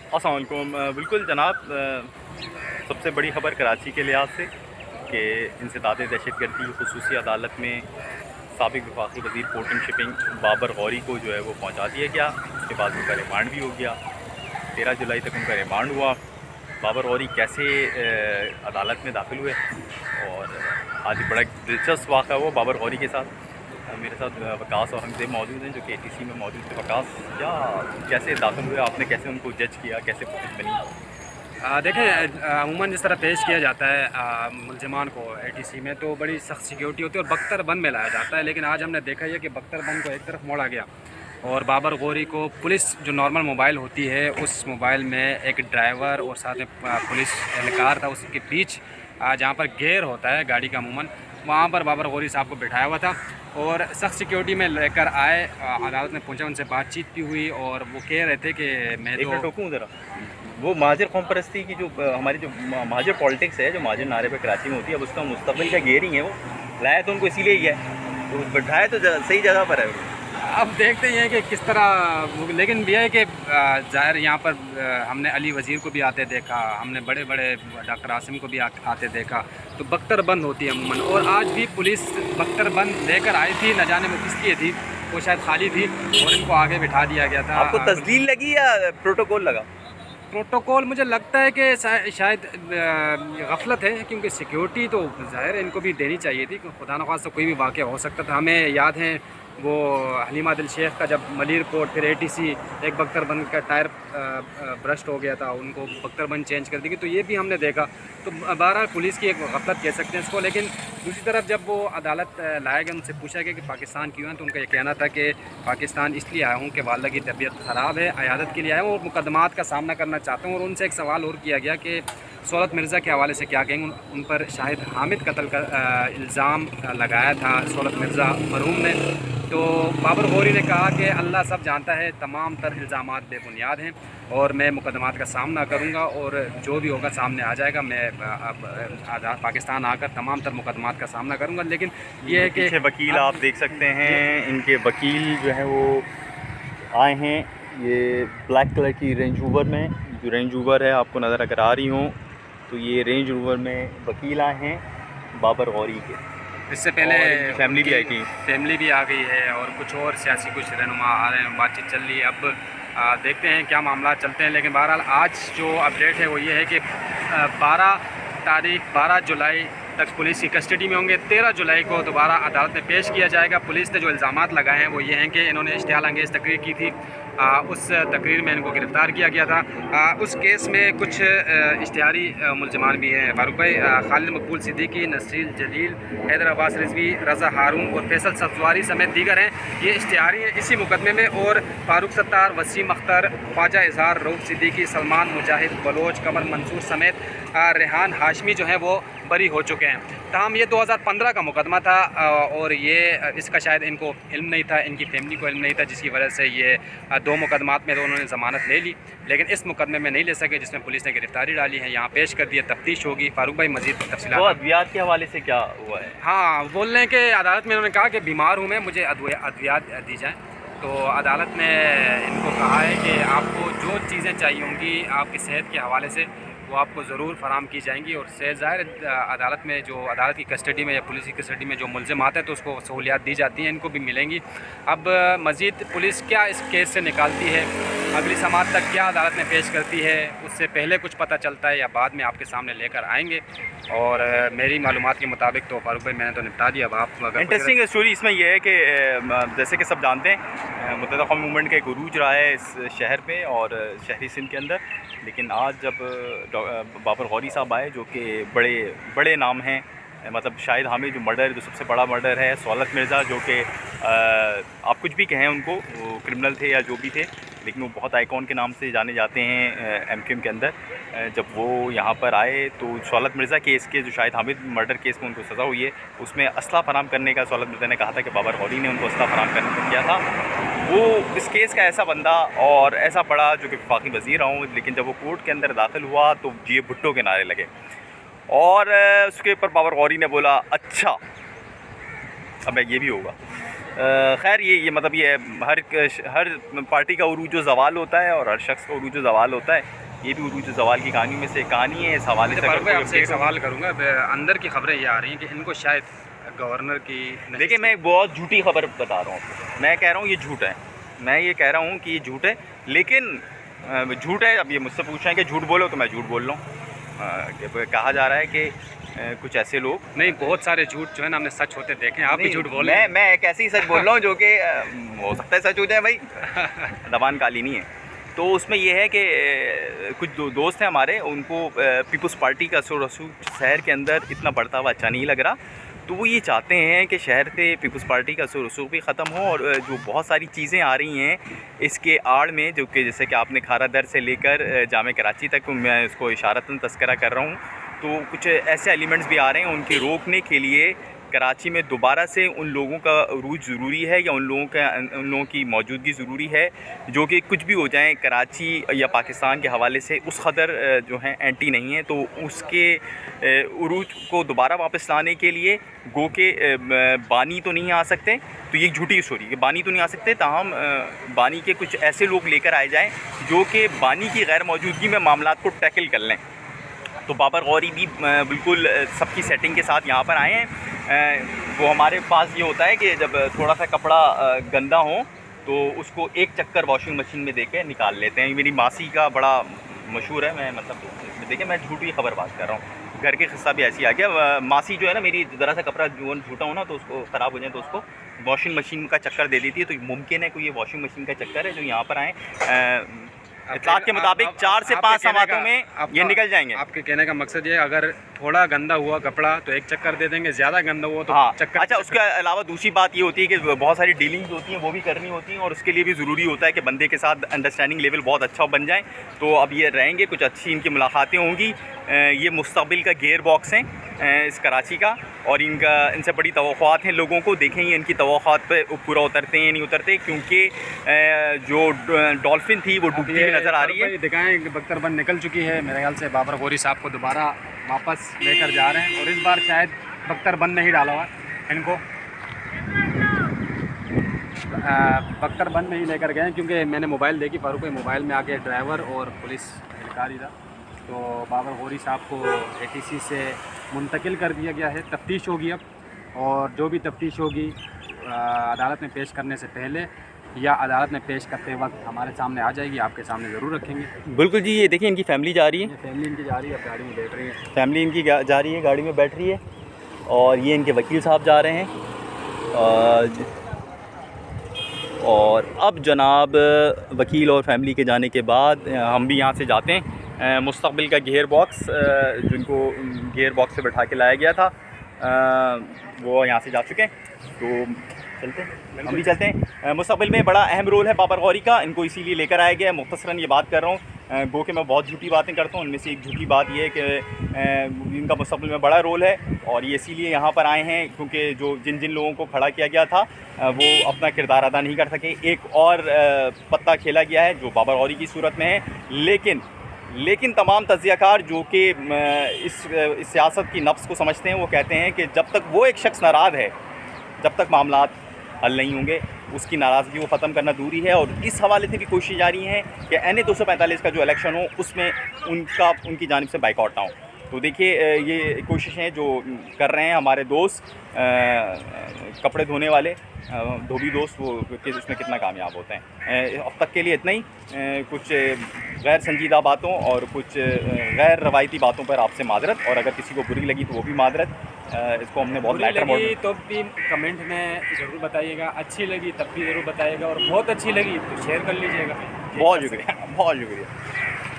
अस्सलाम वालेकुम। बिल्कुल जनाब, सबसे बड़ी ख़बर कराची के लिहाज से कि इंसदाद दहशतगर्दी ख़ुसूसी अदालत में साबिक़ वफाकी वज़ीर port and shipping Babar Ghauri को जो है वो पहुंचा दिया गया। उसके बाद उनका रिमांड भी हो गया। 13 जुलाई तक उनका रिमांड हुआ। बाबर गौरी कैसे अदालत में दाखिल हुए और आज बड़ा दिलचस्प वाक़ा हुआ बाबर गौरी के साथ। मेरे साथ वकास और हमसे मौजूद हैं जो कि ATC में मौजूद थे। वकास, क्या कैसे दाखिल हुए आपने, कैसे उनको जज किया, कैसे फुटेज बनी? देखें, अमूमन जिस तरह पेश किया जाता है मुलज़मान को ATC में, तो बड़ी सख्त सिक्योरिटी होती है और बख्तरबंद में लाया जाता है। लेकिन आज हमने देखा है कि बख्तरबंद को एक तरफ मोड़ा गया और बाबर गौरी को पुलिस जो नॉर्मल मोबाइल होती है उस मोबाइल में एक ड्राइवर और साथ में पुलिस एहलकार था, उसके बीच जहाँ पर गेयर होता है गाड़ी का अमूमन, वहाँ पर बाबर गौरी साहब को बिठाया हुआ था और सख्त सिक्योरिटी में लेकर आए। अदालत में पहुँचा, उनसे बातचीत भी हुई और वो कह रहे थे कि मैं एक तो मिनट रोकूँ ज़रा। वो महाजर कौम परस्ती की जो हमारी जो महाजर पॉलिटिक्स है, जो महाजर नारे पे कराची में होती है, अब उसका मुस्तकबिल का गेयरिंग है। वो लाया तो उनको इसीलिए ही है, तो बैठाया तो सही जगह पर है। अब देखते हैं कि किस तरह। लेकिन यह है कि ज़ाहिर यहाँ पर हमने अली वज़ीर को भी आते देखा, हमने बड़े बड़े डॉक्टर आसिम को भी आते देखा। तो बख्तरबंद होती है अमूमन, और आज भी पुलिस बख्तरबंद लेकर आई थी, न जाने वो किस लिए थी, वो शायद खाली थी और इनको आगे बिठा दिया गया था। आपको तस्लील लगी या प्रोटोकॉल लगा? प्रोटोकॉल मुझे लगता है कि शायद गफलत है, क्योंकि सिक्योरिटी तो ज़ाहिर इनको भी देनी चाहिए थी। खुदा न खास्ता कोई भी वाक़या हो सकता था। हमें याद है वो हलीमा दिल शेख का जब मलिर कोट, फिर ATC, एक बख्तरबंद का टायर ब्रस्ट हो गया था, उनको बख्तरबंद चेंज कर दी गई। तो ये भी हमने देखा। तो बहरहाल पुलिस की एक गफलत कह सकते हैं इसको। लेकिन दूसरी तरफ जब वो अदालत लाया गया, उनसे पूछा गया कि पाकिस्तान क्यों है, तो उनका ये कहना था कि पाकिस्तान इसलिए आया हूँ कि वालिद की तबीयत ख़राब है, अयादत के लिए आया हूँ और मुकदमात का सामना करना चाहता हूँ। और उनसे एक सवाल और किया गया कि सौलत मिर्ज़ा के हवाले से क्या कहेंगे। उन पर शाहिद हामिद कत्ल का इल्ज़ाम लगाया था सौलत मिर्ज़ा मरहूम ने। तो बाबर गौरी ने कहा कि अल्लाह सब जानता है, तमाम तर इल्ज़ामात बेबुनियाद हैं और मैं मुकदमात का सामना करूंगा और जो भी होगा सामने आ जाएगा। मैं अब पाकिस्तान आकर तमाम तर मुकदमात का सामना करूंगा। लेकिन ये है कि पीछे वकील आप देख सकते हैं, इनके वकील जो हैं वो आए हैं। ये ब्लैक कलर की रेंज रोवर में, जो रेंज रोवर है आपको नज़र अगर आ रही हो, तो ये रेंज रोवर में वकील आए हैं बाबर गौरी के। इससे पहले फैमिली भी आई थी, फैमिली भी आ गई है और कुछ और सियासी कुछ रहनुमा आ रहे हैं, बातचीत चल रही है। अब देखते हैं क्या मामला चलते हैं। लेकिन बहरहाल आज जो अपडेट है वो ये है कि 12 जुलाई तक पुलिस की कस्टडी में होंगे। 13 जुलाई को दोबारा अदालत में पेश किया जाएगा। पुलिस ने जो इल्ज़ामात लगाए हैं वो ये हैं कि इन्होंने इश्तिहाल अंगेज़ तकरीर की थी, उस तकरीर में इनको गिरफ़्तार किया गया था। उस केस में कुछ इश्तिहारी मुलज़मान भी हैं, फारूक भाई, खालिद मकबूल सिद्दीकी, नसीर जलील, हैदर अब्बास रिजवी, रज़ा हारून और फैसल सफवारी समेत दीगर हैं। ये इश्तिहारी हैं इसी मुकदमे में। और फारूक सत्तार, वसीम अख्तर, ख्वाजा इजहार, रऊफ़ सिद्दीकी, सलमान मुजाहिद, बलोच, कमर मंसूर समेत रेहान हाशमी जो हैं वो बरी हो चुके हैं। तमाम ये 2015 का मुकदमा था और ये इसका शायद इनको इल्म नहीं था, इनकी फैमिली को इल्म नहीं था, जिसकी वजह से ये 2 मुकदमात में तो उन्होंने ज़मानत ले ली, लेकिन इस मुकदमे में नहीं ले सके जिसमें पुलिस ने गिरफ्तारी डाली है। यहाँ पेश कर दिया, तफ्तीश होगी। फारूक भाई मज़ीद तफसीलात। तो अद्वियात के हवाले से क्या हुआ है? हाँ, बोल रहे हैं कि अदालत में उन्होंने कहा कि बीमार हूँ मैं, मुझे अद्वियात दी जाएँ। तो अदालत ने इनको कहा है कि आपको जो चीज़ें चाहिए होंगी आपकी सेहत के हवाले से वो आपको ज़रूर फराम की जाएंगी। और से ज़ाहिर अदालत में जो अदालत की कस्टडी में या पुलिस की कस्टडी में जो मुलज़िम आते हैं तो उसको सहूलियात दी जाती हैं, इनको भी मिलेंगी। अब मज़ीद पुलिस क्या इस केस से निकालती है, अगली समाअत तक क्या अदालत में पेश करती है, उससे पहले कुछ पता चलता है या बाद में आपके सामने लेकर आएंगे। और मेरी मालूमात के मुताबिक तो फारूक भाई मैंने तो निपटा दिया। अब आप इंटरेस्टिंग स्टोरी इसमें यह है कि जैसे कि सब जानते हैं मुत्तहदा कौम मूवमेंट का एक उरूज रहा है इस शहर पे और शहरी सिंध के अंदर। लेकिन आज जब बाबर गौरी साहब आए, जो कि बड़े बड़े नाम हैं, मतलब शाहिद हामिद जो मर्डर, जो सबसे बड़ा मर्डर है, सौलत मिर्ज़ा जो कि आप कुछ भी कहें उनको, वो क्रिमिनल थे या जो भी थे, लेकिन वो बहुत आइकॉन के नाम से जाने जाते हैं MQM के अंदर। जब वो यहाँ पर आए तो सौलत मिर्ज़ा केस के, जो शाहिद हामिद मर्डर केस में उनको सज़ा हुई है, उसमें असला फराम करने का सौलत मिर्ज़ा ने कहा था कि बाबर गौरी ने उनको असला फराम करने को किया था। वो इस केस का ऐसा बंदा और ऐसा पड़ा जो कि वफाकी वज़ीर रहा हूँ, लेकिन जब वो कोर्ट के अंदर दाखिल हुआ तो ये भुट्टो के नारे लगे और उसके ऊपर बाबर गौरी ने बोला अच्छा अब ये भी होगा। खैर ये मतलब ये हर पार्टी का उरूज ज़वाल होता है और हर शख्स का उरूज ज़वाल होता है। ये भी उरूज ज़वाल की कहानी में से कहानी है। इस हवाले से मैं आपसे एक सवाल करूँगा, अंदर की खबरें ये आ रही हैं कि इनको शायद गवर्नर की, देखिए मैं एक बहुत झूठी खबर बता रहा हूँ। मैं कह रहा हूँ ये झूठ है, मैं ये कह रहा हूँ कि ये झूठ है, लेकिन झूठ है। अब ये मुझसे पूछ रहे हैं कि झूठ बोलो, तो मैं झूठ बोल रहा हूँ। कहा जा रहा है कि कुछ ऐसे लोग, नहीं, बहुत सारे झूठ जो है ना हमने सच होते देखे हैं, आप भी झूठ बोल रहे हैं। मैं एक ऐसे ही सच बोल रहा हूँ जो कि हो सकता है सच हो जाए भाई, दबान काली नहीं है। तो उसमें ये है कि कुछ दोस्त हैं हमारे, उनको पीपल्स पार्टी का असर शहर के अंदर इतना बढ़ता हुआ अच्छा नहीं लग रहा। तो वो ये चाहते हैं कि शहर से पीपल्स पार्टी का असर भी ख़त्म हो, और जो बहुत सारी चीज़ें आ रही हैं इसके आड़ में, जो कि जैसे कि आपने खारा दर से लेकर जामे कराची तक मैं इसको इशारतन तस्करा कर रहा हूँ, तो कुछ ऐसे एलिमेंट्स भी आ रहे हैं। उनके रोकने के लिए कराची में दोबारा से उन लोगों का उरूज ज़रूरी है, या उन लोगों की मौजूदगी ज़रूरी है जो कि कुछ भी हो जाए कराची या पाकिस्तान के हवाले से उस कदर जो है एंटी नहीं है। तो उसके उरूज को दोबारा वापस लाने के लिए गो के बानी तो नहीं आ सकते, तो ये झूठी स्टोरी कि बानी तो नहीं आ सकते, ताहम बानी के कुछ ऐसे लोग लेकर आए जाएँ जो कि बानी की गैर मौजूदगी में मामलात को टैकल कर लें। तो बाबर गौरी भी बिल्कुल सबकी सेटिंग के साथ यहाँ पर आए हैं। वो हमारे पास ये होता है कि जब थोड़ा सा कपड़ा गंदा हो तो उसको एक चक्कर वॉशिंग मशीन में देके निकाल लेते हैं। मेरी मासी का बड़ा मशहूर है, मैं मतलब देखिए मैं झूठी खबर बात कर रहा हूँ, घर के किस्सा भी ऐसी आ गया। मासी जो है ना मेरी, ज़रा सा कपड़ा जो झूठा हो ना तो उसको ख़राब हो जाए तो उसको वॉशिंग मशीन का चक्कर दे देती है। तो मुमकिन है कोई ये वॉशिंग मशीन का चक्कर है जो यहाँ पर आए। इतलाक़ के मुताबिक 4 से 5 समातों में ये निकल जाएंगे। आपके कहने का मकसद ये है अगर थोड़ा गंदा हुआ कपड़ा तो एक चक्कर दे देंगे, ज़्यादा गंदा हुआ तो हाँ चक्कर। अच्छा, उसके अलावा दूसरी बात ये होती है कि बहुत सारी डीलिंग्स होती हैं वो भी करनी होती हैं, और उसके लिए भी ज़रूरी होता है कि बंदे के साथ अंडरस्टैंडिंग लेवल बहुत अच्छा बन जाए। तो अब ये रहेंगे, कुछ अच्छी इनकी मुलाकातें होंगी। ये मुस्तक़बिल का गेयर बॉक्स हैं इस कराची का, और इनसे बड़ी तवक़्क़ुआत हैं लोगों को। देखें ये इनकी तवक़्क़ुआत पे पूरा उतरते हैं नहीं उतरते, क्योंकि जो डॉल्फिन थी वो डूबती हुई नज़र आ रही है। दिखाएँ बख्तरबंद निकल चुकी है, मेरे ख्याल से बाबर गौरी साहब को दोबारा वापस लेकर जा रहे हैं, और इस बार शायद बख्तरबंद नहीं डाला हुआ इनको, बख्तरबंद में ही लेकर गए, क्योंकि मैंने मोबाइल देखी, फारूक के मोबाइल में आके ड्राइवर और पुलिस एहलकार ही था। तो बाबर गौरी साहब को ATC से मुंतकिल कर दिया गया है। तफ्तीश होगी अब, और जो भी तफ्तीश होगी अदालत में पेश करने से पहले या अदालत में पेश करते वक्त हमारे सामने आ जाएगी, आपके सामने ज़रूर रखेंगे। बिल्कुल जी, ये देखिए इनकी फैमिली जा रही है, फैमिली इनकी जा रही है, गाड़ी में बैठ रही है, फैमिली इनकी जा रही है, गाड़ी में बैठ रही है, और ये इनके वकील साहब जा रहे हैं। और अब जनाब वकील और फैमिली के जाने के बाद हम भी यहाँ से जाते हैं। मुस्तक़बिल का गियर बॉक्स, जिनको गियर बॉक्स से बैठा के लाया गया था, वो यहाँ से जा चुके हैं। तो चलते हैं, हम भी चलते हैं। मुस्तक़बिल में बड़ा अहम रोल है बाबर गौरी का, इनको इसीलिए लेकर आया गया है। मुख्तसरन ये बात कर रहा हूँ, गो के मैं बहुत झूठी बातें करता हूँ, उनमें से एक झूठी बात ये है कि इनका मुस्तक़बिल में बड़ा रोल है, और ये इसीलिए यहाँ पर आए हैं क्योंकि जो जिन लोगों को खड़ा किया गया था वो अपना किरदार अदा नहीं कर सके। एक और पत्ता खेला गया है जो बाबर गौरी की सूरत में है, लेकिन तमाम तज़कियाकार जो कि इस सियासत की नफ्स को समझते हैं, वो कहते हैं कि जब तक वो एक शख्स नाराज़ है, जब तक मामलात हल नहीं होंगे, उसकी नाराज़गी वो ख़त्म करना दूरी है। और इस हवाले से भी कोशिश जारी है कि NA 245 का जो इलेक्शन हो उसमें उनकी जानिब से बाइकआउट ना हो। तो देखिए ये कोशिशें जो कर रहे हैं हमारे दोस्त कपड़े धोने वाले धोबी दोस्त, वो उसमें कितना कामयाब होते हैं। अब तक के लिए इतना ही। कुछ गैर संजीदा बातों और कुछ गैर रवायती बातों पर आपसे माजरत, और अगर किसी को बुरी लगी तो वो भी माजरत। इसको हमने बहुत लाइटर लगी तो भी कमेंट में ज़रूर बताइएगा, अच्छी लगी तब भी ज़रूर बताइएगा, और बहुत अच्छी लगी तो शेयर कर लीजिएगा। बहुत शुक्रिया, बहुत शुक्रिया।